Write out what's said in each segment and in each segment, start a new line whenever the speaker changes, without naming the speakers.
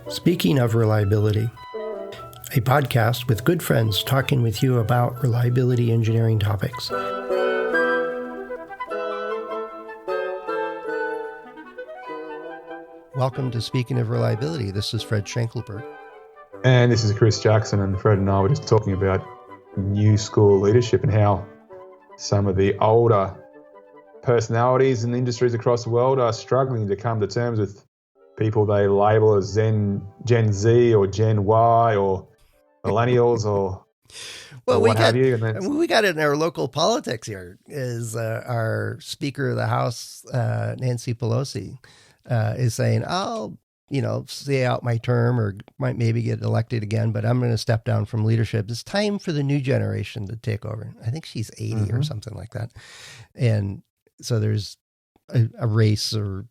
Speaking of reliability, a podcast with good friends talking with you about reliability engineering topics. Welcome to Speaking of Reliability. This is Fred Schenkelberg.
And this is Chris Jackson, and Fred and I were just talking about new school leadership and how some of the older personalities and industries across the world are struggling to come to terms with people they label as Gen Z or Gen Y or millennials or what have you. And then
we got it in our local politics here is our Speaker of the House, Nancy Pelosi, is saying, I'll, stay out my term or might maybe get elected again, but I'm going to step down from leadership. It's time for the new generation to take over. I think she's 80 or something like that. And so there's a race or,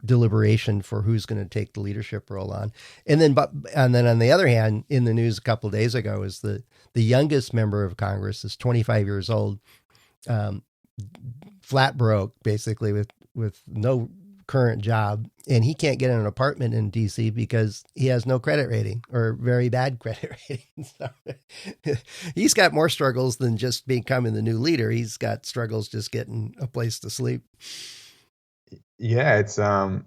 deliberation for who's going to take the leadership role on. And then on the other hand, in the news a couple of days ago is the youngest member of Congress is 25 years old, flat broke basically with no current job, and he can't get an apartment in DC because he has no credit rating or very bad credit rating. So he's got more struggles than just becoming the new leader. He's got struggles just getting a place to sleep.
Yeah, it's but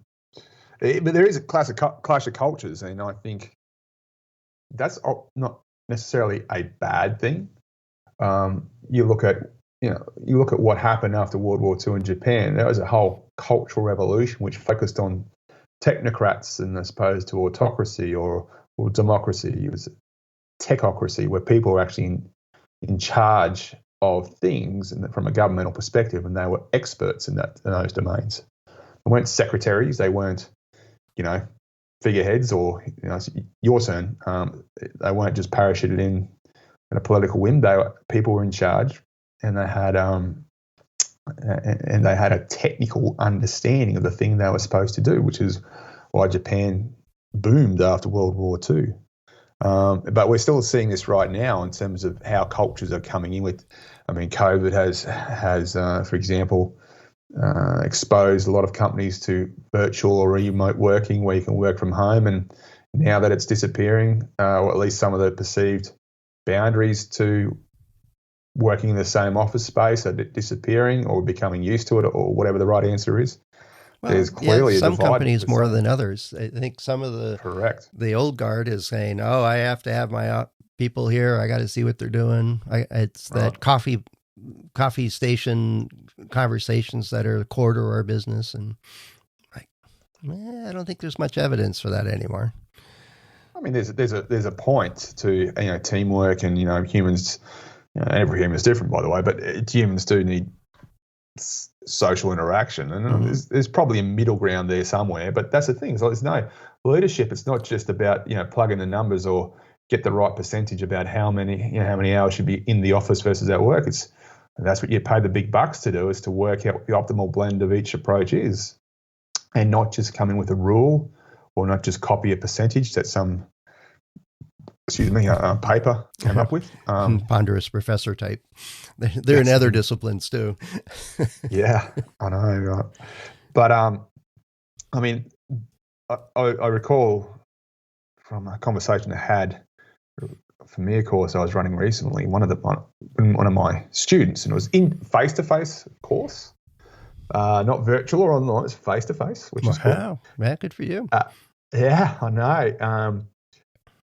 there is a clash of cultures, and I think that's not necessarily a bad thing. You look at what happened after World War II in Japan. There was a whole cultural revolution which focused on technocrats and as opposed to autocracy or democracy. It was techocracy, where people were actually in charge of things and from a governmental perspective, and they were experts in those domains. They weren't secretaries. They weren't, figureheads or, your turn. They weren't just parachuted in a political whim. People were in charge, and they had a technical understanding of the thing they were supposed to do, which is why Japan boomed after World War II. But we're still seeing this right now in terms of how cultures are coming in with. COVID has for example, exposed a lot of companies to virtual or remote working where you can work from home. And now that it's disappearing, or at least some of the perceived boundaries to working in the same office space are disappearing or becoming used to it, or whatever the right answer is.
Well,
there's clearly
some
a divide
companies more than others. I think some of the old guard is saying, I have to have my people here. I got to see what they're doing. It's that coffee station conversations that are core to our business. And I don't think there's much evidence for that anymore.
There's a point to, teamwork and, humans, every human is different, by the way, but humans do need social interaction. And there's probably a middle ground there somewhere, but that's the thing. So there's no leadership. It's not just about, plug in the numbers or get the right percentage about how many hours should be in the office versus at work. That's what you pay the big bucks to do, is to work out what the optimal blend of each approach is, and not just come in with a rule or not just copy a percentage that some, paper came up with.
Ponderous professor type. They're in other disciplines too.
Yeah, I know. Right. But I recall from a conversation I had for me, a course I was running recently, one of my students, and it was in face-to-face course, not virtual or online, it's face-to-face, which is cool.
Wow, man, good for you.
Yeah, I know.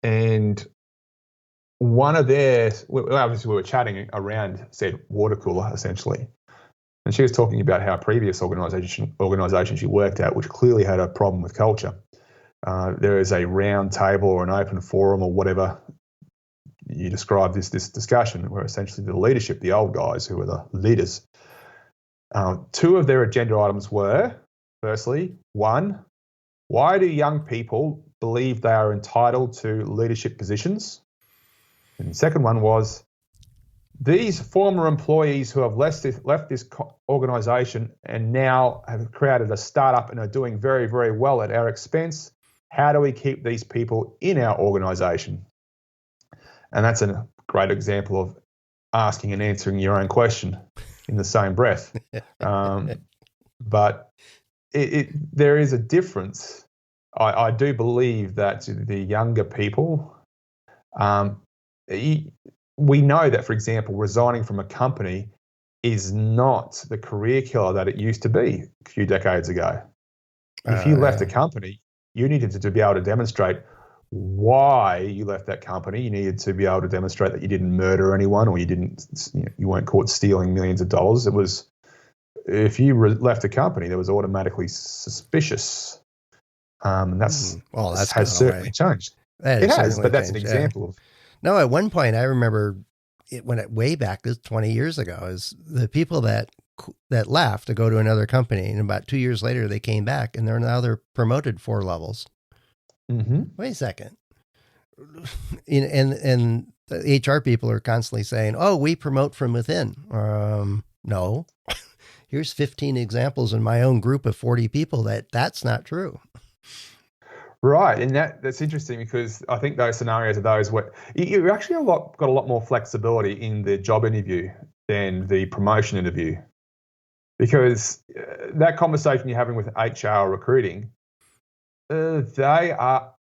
And one of obviously we were chatting around said water cooler essentially, and she was talking about how a previous organisation she worked at, which clearly had a problem with culture. There is a round table or an open forum or whatever you describe this discussion, where essentially the leadership, the old guys who were the leaders, two of their agenda items were, firstly, one, why do young people believe they are entitled to leadership positions? And the second one was, these former employees who have left this organisation and now have created a startup and are doing very, very well at our expense, how do we keep these people in our organisation? And that's a great example of asking and answering your own question in the same breath. But there is a difference I do believe that the younger people, um, we know that, for example, resigning from a company is not the career killer that it used to be a few decades ago. If you left a company, you needed to be able to demonstrate why you left that company. You needed to be able to demonstrate that you didn't murder anyone, or you weren't caught stealing millions of dollars. It was, if you left a company, that was automatically suspicious. That's has certainly changed. It has, but that's an example of.
No, at one point I remember way back, this 20 years ago, is the people that left to go to another company, and about 2 years later they came back, and they're promoted 4 levels.
Mm-hmm.
Wait a second. And the HR people are constantly saying, "Oh, we promote from within." No. Here's 15 examples in my own group of 40 people that's not true.
Right, and that's interesting, because I think those scenarios are those where you actually got a lot more flexibility in the job interview than the promotion interview, because that conversation you're having with HR recruiting, they are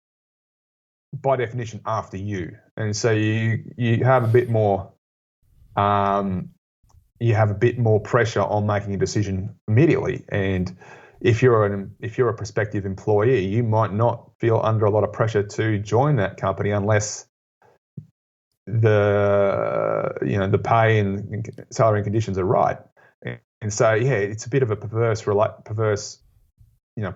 by definition after you, and so you have a bit more. You have a bit more pressure on making a decision immediately, and if you're a prospective employee, you might not feel under a lot of pressure to join that company unless the pay and salary and conditions are right. And so it's a bit of a perverse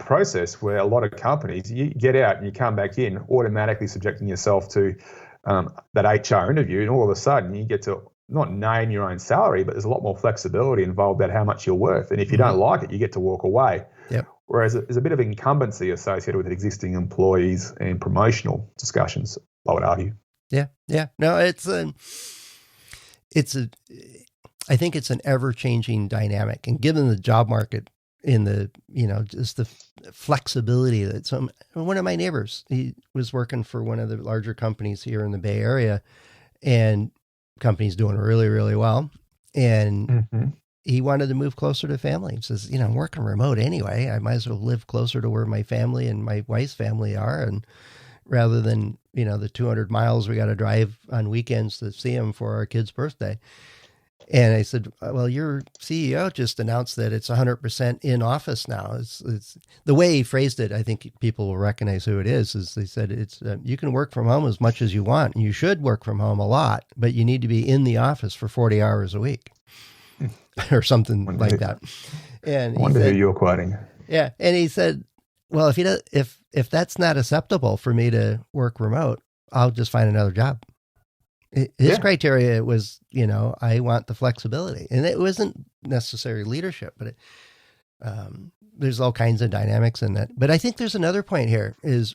process where a lot of companies, you get out and you come back in automatically subjecting yourself to that HR interview, and all of a sudden you get to not name your own salary, but there's a lot more flexibility involved about how much you're worth. And if you don't like it, you get to walk away.
Yep.
Whereas there's a bit of incumbency associated with existing employees and promotional discussions, I would argue.
Yeah. Yeah. No, I think it's an ever-changing dynamic. And given the job market in the, just the flexibility that one of my neighbors, he was working for one of the larger companies here in the Bay Area, and company's doing really, really well. And he wanted to move closer to family. He says, I'm working remote anyway. I might as well live closer to where my family and my wife's family are. And rather than, the 200 miles we got to drive on weekends to see them for our kid's birthday. And I said, well, your CEO just announced that it's 100% in office now. It's the way he phrased it. I think people will recognize who it is they said, it's you can work from home as much as you want, and you should work from home a lot, but you need to be in the office for 40 hours a week or something like that. And
I wonder who you're quoting.
Yeah. And he said, well, if that's not acceptable for me to work remote, I'll just find another job. His criteria was, I want the flexibility, and it wasn't necessarily leadership, but there's all kinds of dynamics in that. But I think there's another point here is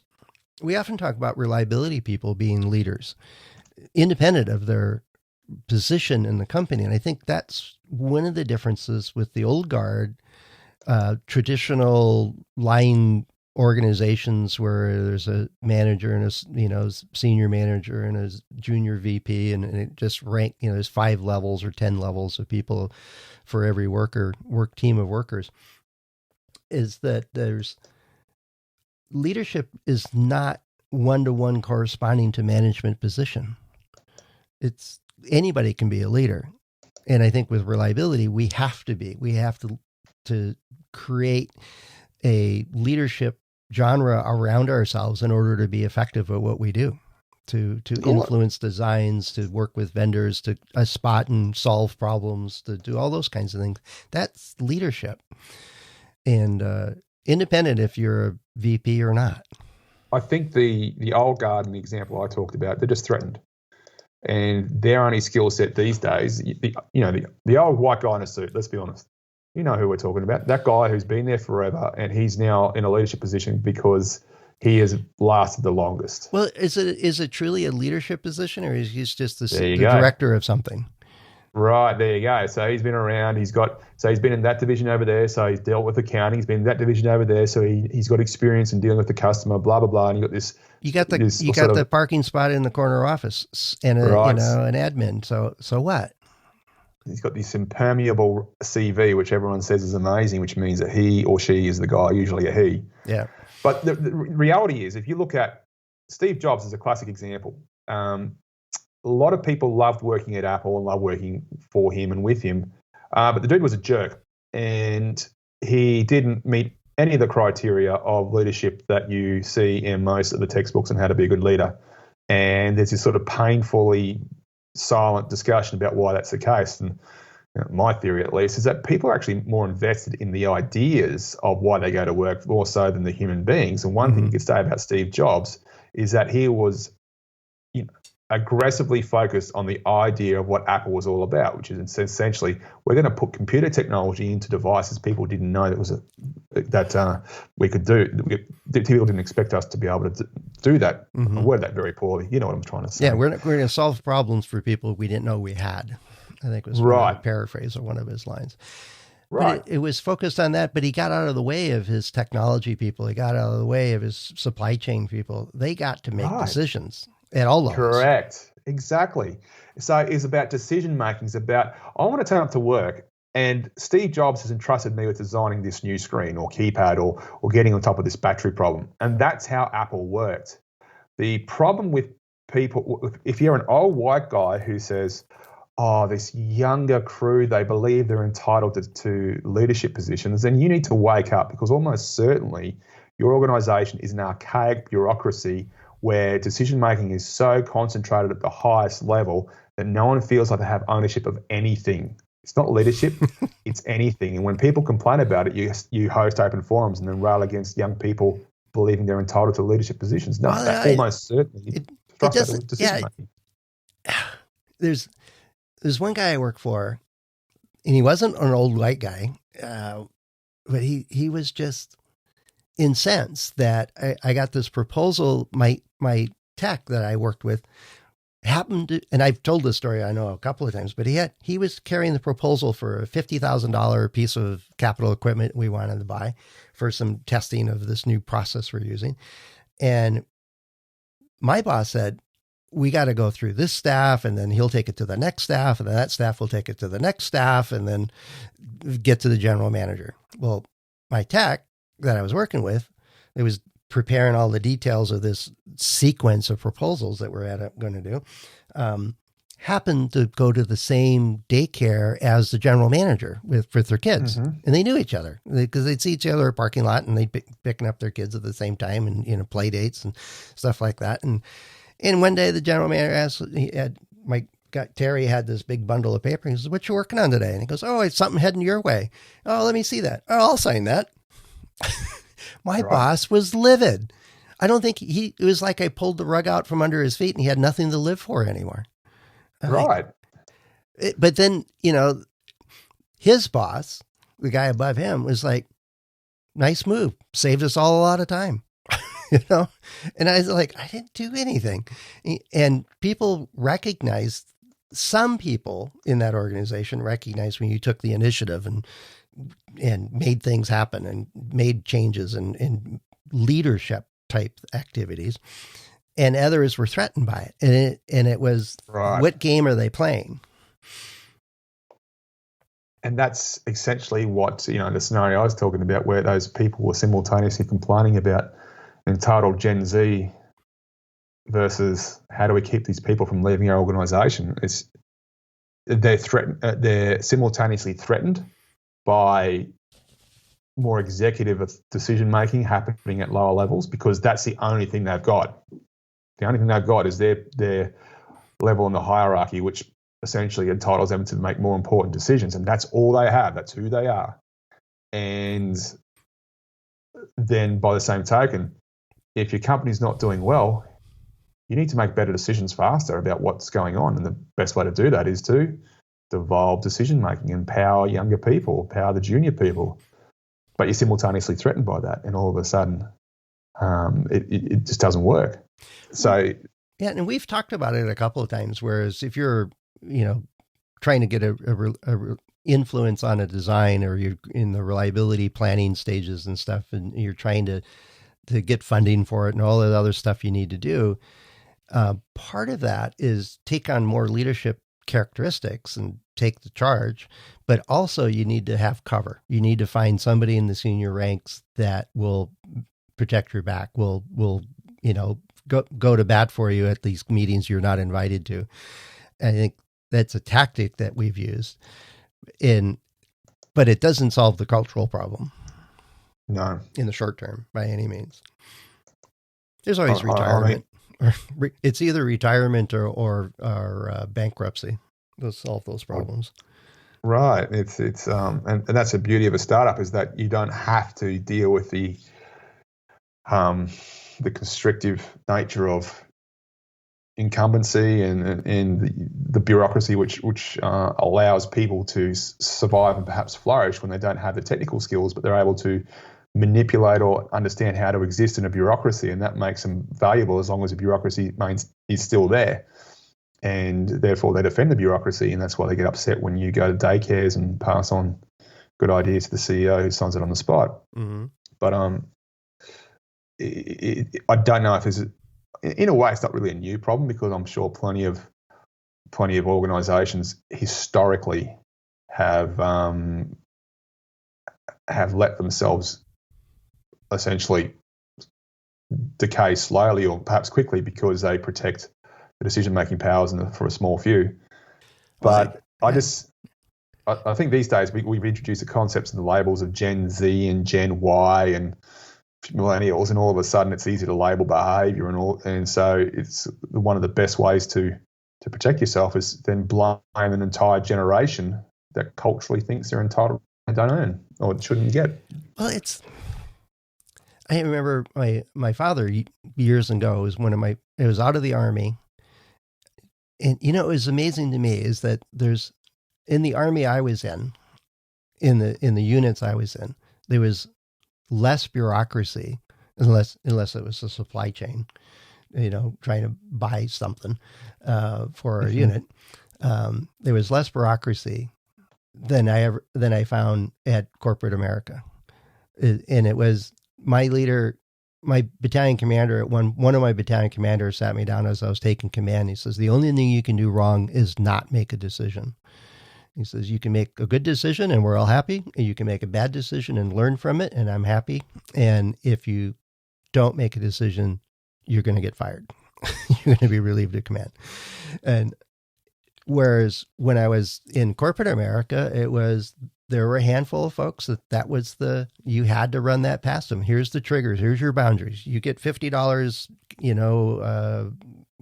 we often talk about reliability people being leaders, independent of their position in the company. And I think that's one of the differences with the old guard, traditional line organizations where there's a manager and a senior manager and a junior VP, and it just there's 5 levels or 10 levels of people for every work team of workers, is that there's leadership is not one-to-one corresponding to management position. It's anybody can be a leader. And I think with reliability, we have to create a leadership genre around ourselves in order to be effective at what we do, to influence designs, to work with vendors, to spot and solve problems, to do all those kinds of things. That's leadership. And independent if you're a VP or not.
I think the old guard and the example I talked about, they're just threatened. And their only skill set these days, the old white guy in a suit, let's be honest. You know who we're talking about. That guy who's been there forever, and he's now in a leadership position because he has lasted the longest.
Well, is it truly a leadership position, or is he just the director of something?
Right, there you go. So he's been around. He's been in that division over there. So he's dealt with accounting. He's been in that division over there. So he's got experience in dealing with the customer. Blah blah blah. And you got this.
You got the parking spot in the corner office and an admin. So what?
He's got this impermeable CV, which everyone says is amazing, which means that he or she is the guy, usually a he.
Yeah.
But the reality is, if you look at Steve Jobs as a classic example, a lot of people loved working at Apple and loved working for him and with him. But the dude was a jerk, and he didn't meet any of the criteria of leadership that you see in most of the textbooks on how to be a good leader. And there's this sort of painfully silent discussion about why that's the case. And my theory, at least, is that people are actually more invested in the ideas of why they go to work more so than the human beings. And one thing you could say about Steve Jobs is that he was aggressively focused on the idea of what Apple was all about, which is essentially we're going to put computer technology into devices people didn't know that we could do. People didn't expect us to be able to do that. I worded that very poorly. You know what I'm trying to say.
Yeah, we're going to solve problems for people we didn't know we had. I think was a paraphrase of one of his lines.
Right.
But it was focused on that, but he got out of the way of his technology people. He got out of the way of his supply chain people. They got to make decisions at all levels.
Correct. Exactly. So it's about decision making. It's about, I want to turn up to work, and Steve Jobs has entrusted me with designing this new screen or keypad or getting on top of this battery problem. And that's how Apple worked. The problem with people, if you're an old white guy who says, oh, this younger crew, they believe they're entitled to leadership positions, then you need to wake up, because almost certainly your organization is an archaic bureaucracy where decision-making is so concentrated at the highest level that no one feels like they have ownership of anything. It's not leadership, it's anything. And when people complain about it, you host open forums and then rail against young people believing they're entitled to leadership positions. No, that's almost certainly frustrating decision-making.
There's one guy I work for, and he wasn't an old white guy, but he was just incensed that I got this proposal. My tech that I worked with happened to, and I've told this story I know a couple of times, but he was carrying the proposal for a $50,000 piece of capital equipment we wanted to buy for some testing of this new process we're using. And my boss said, we got to go through this staff, and then he'll take it to the next staff, and then that staff will take it to the next staff, and then get to the general manager. Well, my tech that I was working with, it was preparing all the details of this sequence of proposals that we're going to do, happened to go to the same daycare as the general manager with their kids. And they knew each other because they'd see each other at a parking lot, and they'd be picking up their kids at the same time, and play dates and stuff like that. And one day the general manager asked, Terry had this big bundle of paper. He says, what you working on today? And he goes, oh, it's something heading your way. Oh, let me see that. Oh, I'll sign that. My boss was livid. I don't think it was like I pulled the rug out from under his feet and he had nothing to live for anymore. But then, his boss, the guy above him, was like, nice move. Saved us all a lot of time. And I was like, I didn't do anything. And people recognized, some people in that organization recognized when you took the initiative and made things happen and made changes and leadership type activities, and others were threatened by it. And it was, what game are they playing?
And that's essentially what, the scenario I was talking about, where those people were simultaneously complaining about entitled Gen Z versus how do we keep these people from leaving our organization. They're simultaneously threatened by more executive decision making happening at lower levels, because that's the only thing they've got. The only thing they've got is their level in the hierarchy, which essentially entitles them to make more important decisions, and that's all they have. That's who they are. And then by the same token, if your company's not doing well, you need to make better decisions faster about what's going on. And the best way to do that is to devolve decision-making, empower younger people, empower the junior people. But you're simultaneously threatened by that. And all of a sudden, it just doesn't work. So,
yeah, and we've talked about it a couple of times, whereas if you're, trying to get a influence on a design, or you're in the reliability planning stages and stuff, and you're trying to get funding for it and all the other stuff you need to do. Part of that is take on more leadership characteristics and take the charge, but also you need to have cover. You need to find somebody in the senior ranks that will protect your back, will go to bat for you at these meetings you're not invited to. I think that's a tactic that we've used but it doesn't solve the cultural problem.
No.
In the short term, by any means. There's always retirement. It's either retirement or bankruptcy. Those solve those problems.
Right. It's and that's the beauty of a startup, is that you don't have to deal with the constrictive nature of incumbency and the bureaucracy, which allows people to survive and perhaps flourish when they don't have the technical skills, but they're able to manipulate or understand how to exist in a bureaucracy, and that makes them valuable as long as the bureaucracy is still there. And therefore they defend the bureaucracy, and that's why they get upset when you go to daycares and pass on good ideas to the CEO who signs it on the spot. Mm-hmm. But I don't know if there's in a way it's not really a new problem, because I'm sure plenty of organizations historically have let themselves essentially decay slowly or perhaps quickly because they protect the decision-making powers for a small few. But I think these days we've introduced the concepts and the labels of Gen Z and Gen Y and millennials, and all of a sudden it's easy to label behavior and so it's one of the best ways to protect yourself is then blame an entire generation that culturally thinks they're entitled and don't earn or shouldn't get.
Well, I remember my father years ago it was out of the Army. And, it was amazing to me is that in the Army I was in the units I was in, there was less bureaucracy unless it was a supply chain, trying to buy something for our unit. There was less bureaucracy than I found at corporate America. And it was my leader, my battalion commander, one of my battalion commanders sat me down as I was taking command. He says, the only thing you can do wrong is not make a decision. He says, you can make a good decision and we're all happy. And you can make a bad decision and learn from it, and I'm happy. And if you don't make a decision, you're going to get fired. You're going to be relieved of command. And whereas when I was in corporate America, there were a handful of folks you had to run that past them. Here's the triggers. Here's your boundaries. You get $50,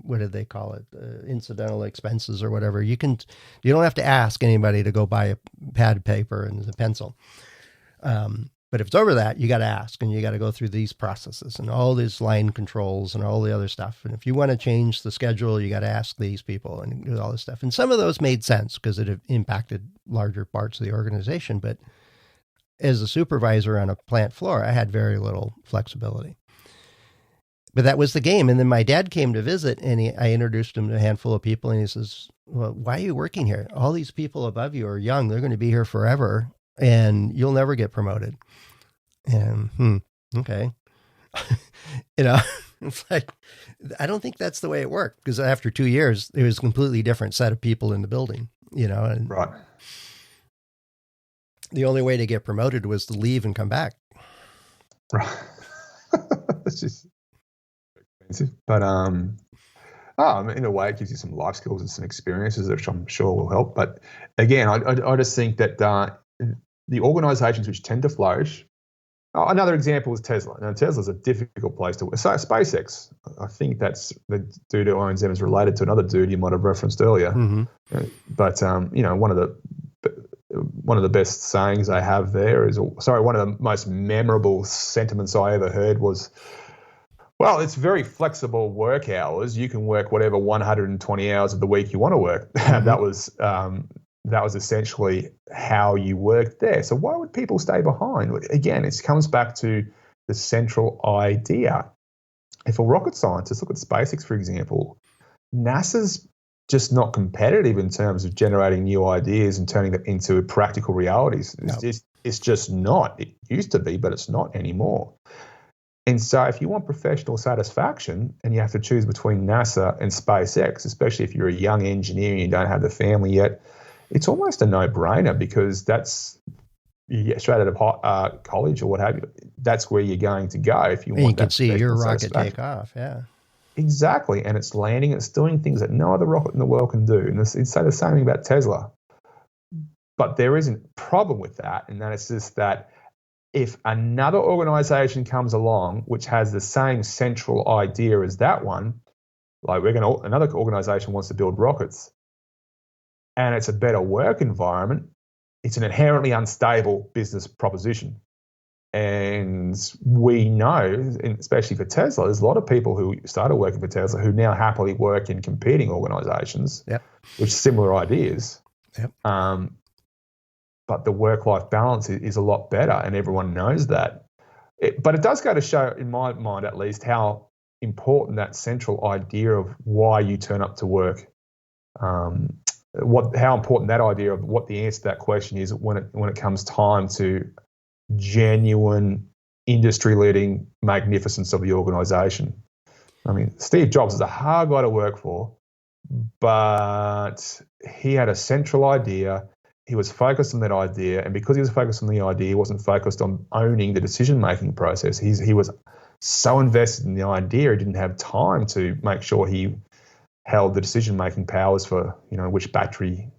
what did they call it? Incidental expenses or whatever. You don't have to ask anybody to go buy a pad of paper and a pencil. But if it's over that, you got to ask, and you got to go through these processes and all these line controls and all the other stuff. And if you want to change the schedule, you got to ask these people and do all this stuff. And some of those made sense because it impacted larger parts of the organization. But as a supervisor on a plant floor, I had very little flexibility. But that was the game. And then my dad came to visit, and I introduced him to a handful of people. And he says, well, why are you working here? All these people above you are young. They're going to be here forever, and you'll never get promoted. And okay. It's like, I don't think that's the way it worked, because after 2 years, it was a completely different set of people in the building, and
right.
The only way to get promoted was to leave and come back.
Right. It's just expensive, but in a way, it gives you some life skills and some experiences, which I'm sure will help. But again, I just think that the organizations which tend to flourish. Another example is Tesla. Now, Tesla's a difficult place to work. So SpaceX, I think that's the dude who owns them is related to another dude you might have referenced earlier. Mm-hmm. But one of the best sayings I have there is, one of the most memorable sentiments I ever heard was, well, it's very flexible work hours. You can work whatever 120 hours of the week you want to work. Mm-hmm. That was essentially how you worked there. So why would people stay behind? Again, it comes back to the central idea. If a rocket scientist, look at SpaceX, for example, NASA's just not competitive in terms of generating new ideas and turning them into practical realities. It's just not. It used to be, but it's not anymore. And so if you want professional satisfaction and you have to choose between NASA and SpaceX, especially if you're a young engineer and you don't have the family yet, it's almost a no-brainer because that's you get straight out of college or what have you. That's where you're going to go if you
And you
want
can
that
see
professional
your rocket
satisfaction.
take off. Yeah.
Exactly, and it's landing, it's doing things that no other rocket in the world can do. And it's say the same thing about Tesla. But there is a problem with that, and that it's just that if another organization comes along which has the same central idea as that one, like another organization wants to build rockets, and it's a better work environment, it's an inherently unstable business proposition. And we know, especially for Tesla, there's a lot of people who started working for Tesla who now happily work in competing organizations
Yep.
with similar ideas.
Yep.
But the work-life balance is a lot better, and everyone knows that. But it does go to show, in my mind at least, how important that central idea of why you turn up to work, how important that idea of what the answer to that question is when it comes time to genuine industry-leading magnificence of the organization. I mean, Steve Jobs is a hard guy to work for, but he had a central idea. He was focused on that idea, and because he was focused on the idea, he wasn't focused on owning the decision-making process. He was so invested in the idea, he didn't have time to make sure he held the decision-making powers for, which battery,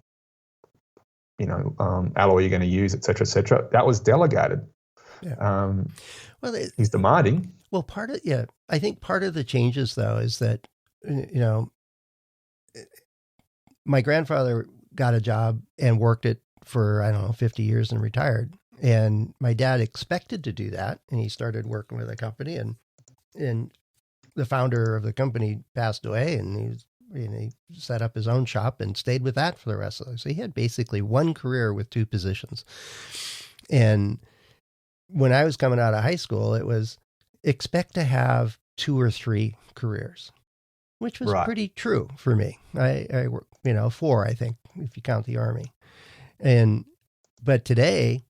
alloy you're going to use, et cetera, et cetera. That was delegated.
Yeah.
He's demanding.
Well, I think part of the changes though is that, my grandfather got a job and worked it for, 50 years and retired. And my dad expected to do that. And he started working with a company, and the founder of the company passed away, and he set up his own shop and stayed with that for the rest of it. So he had basically one career with two positions. And when I was coming out of high school, it was expect to have 2 or 3 careers, which was pretty true for me. I worked, 4, I think, if you count the Army. But today,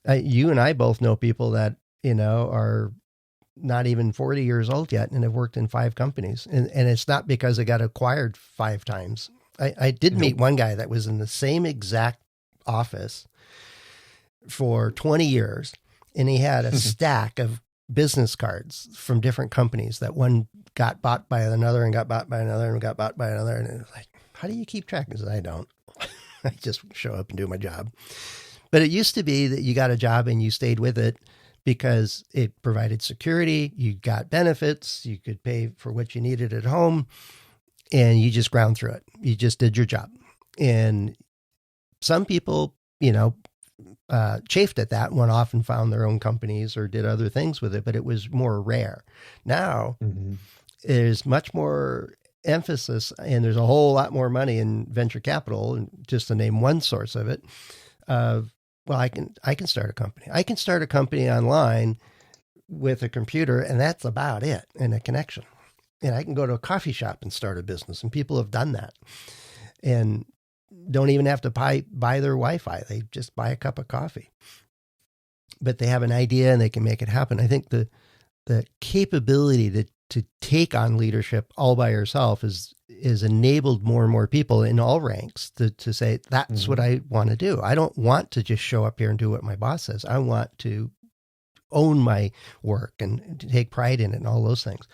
you and I both know people that, are not even 40 years old yet and have worked in 5 companies. And it's not because they got acquired 5 times. I did meet one guy that was in the same exact office for 20 years. And he had a stack of business cards from different companies that one got bought by another and got bought by another and got bought by another. And it was like, how do you keep track? I said, I don't. I just show up and do my job. But it used to be that you got a job and you stayed with it because it provided security. You got benefits. You could pay for what you needed at home, and you just ground through it. You just did your job. And some people, chafed at that, went off and found their own companies or did other things with it, but it was more rare. Now there's much more emphasis, and there's a whole lot more money in venture capital, and just to name one source of it, I can start a company. I can start a company online with a computer, and that's about it, and a connection. And I can go to a coffee shop and start a business, and people have done that. And don't even have to buy their Wi-Fi. They just buy a cup of coffee. But they have an idea and they can make it happen. I think the capability to take on leadership all by yourself is enabled more and more people in all ranks to say, that's what I want to do. I don't want to just show up here and do what my boss says. I want to own my work and to take pride in it and all those things.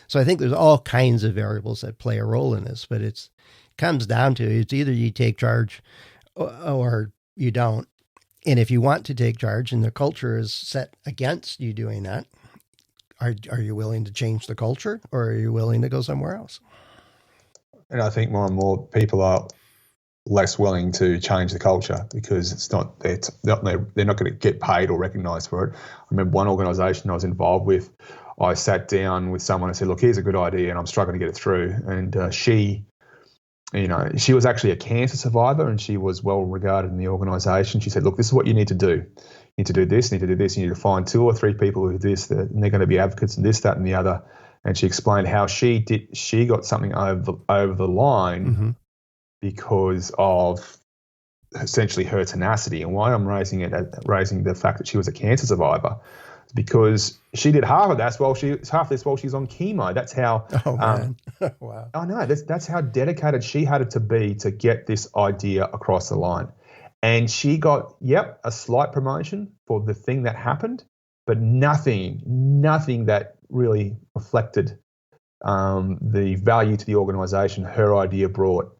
So I think there's all kinds of variables that play a role in this, but it comes down to it's either you take charge or you don't. And if you want to take charge and the culture is set against you doing that, are you willing to change the culture, or are you willing to go somewhere else?
And I think more and more people are less willing to change the culture because they're not going to get paid or recognised for it. I remember one organisation I was involved with, I sat down with someone and said, look, here's a good idea and I'm struggling to get it through. And she was actually a cancer survivor and she was well regarded in the organisation. She said, look, this is what you need to do. You need to do this, you need to do this, you need to find 2 or 3 people who do this, and they're going to be advocates in this, that, and the other. And she explained how she got something over the line because of essentially her tenacity. And why I'm raising the fact that she was a cancer survivor, because she did half of that while she's on chemo. That's how.
Oh man! Wow.
I know that's how dedicated she had to be to get this idea across the line, and she got a slight promotion for the thing that happened, but nothing that really reflected the value to the organisation her idea brought.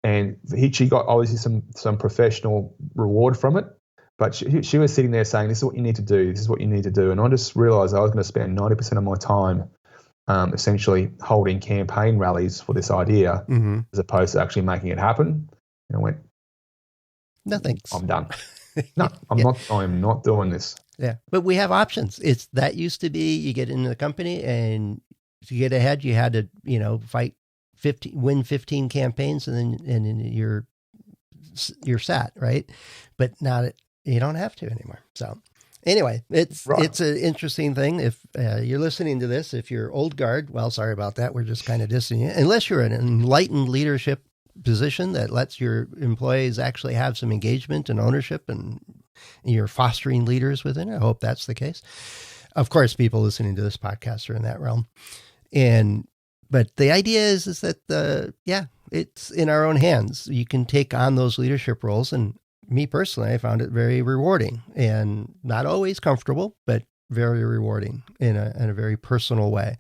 And she got obviously some professional reward from it, but she was sitting there saying, "This is what you need to do. This is what you need to do." And I just realised I was going to spend 90% of my time essentially holding campaign rallies for this idea, as opposed to actually making it happen. And I went,
"No thanks.
I'm done. No, I'm not. I am not doing this."
Yeah, but we have options. That used to be you get into the company and to get ahead, you had to win 15 campaigns, and then you're set, right? But now you don't have to anymore. So anyway, it's an interesting thing. If you're listening to this, if you're old guard, well, sorry about that. We're just kind of dissing you. Unless you're in an enlightened leadership position that lets your employees actually have some engagement and ownership, and you're fostering leaders within it. I hope that's the case. Of course, people listening to this podcast are in that realm. But the idea is that it's in our own hands. You can take on those leadership roles. And me personally, I found it very rewarding, and not always comfortable, but very rewarding in a very personal way.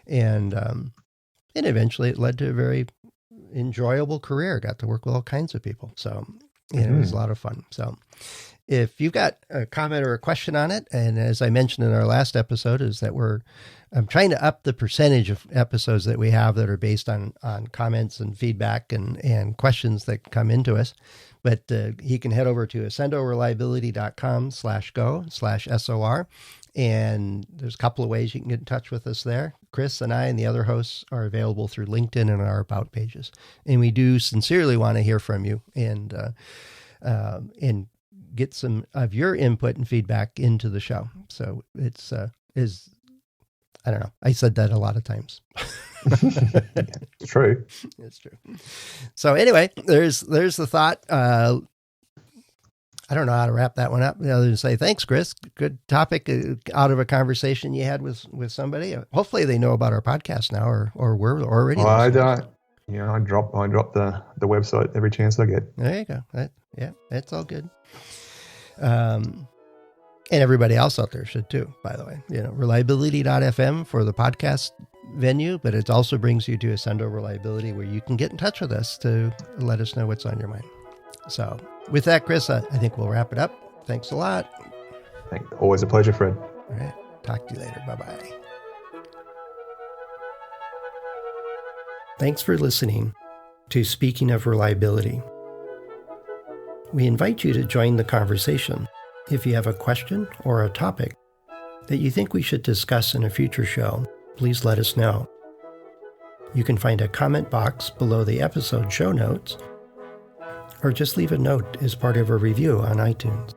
And eventually it led to a very enjoyable career. Got to work with all kinds of people. So it was a lot of fun. So if you've got a comment or a question on it, and as I mentioned in our last episode, is that I'm trying to up the percentage of episodes that we have that are based on comments and feedback and questions that come into us. But he can head over to accendoreliability.com/go/SOR. And there's a couple of ways you can get in touch with us there. Chris and I and the other hosts are available through LinkedIn and our About pages. And we do sincerely want to hear from you and get some of your input and feedback into the show. So it's I don't know. I said that a lot of times.
It's true.
It's true. So anyway, there's the thought. I don't know how to wrap that one up other than say, thanks, Chris. Good topic out of a conversation you had with somebody. Hopefully they know about our podcast now or we're already.
Well, I don't. I drop the website every chance I get.
There you go. It's all good. And everybody else out there should too, by the way. Reliability.fm for the podcast venue, but it also brings you to Ascendo Reliability, where you can get in touch with us to let us know what's on your mind. So with that, Chris, I think we'll wrap it up. Thanks a lot.
Always a pleasure, Fred.
All right. Talk to you later. Bye-bye. Thanks for listening to Speaking of Reliability. We invite you to join the conversation. If you have a question or a topic that you think we should discuss in a future show, please let us know. You can find a comment box below the episode show notes, or just leave a note as part of a review on iTunes.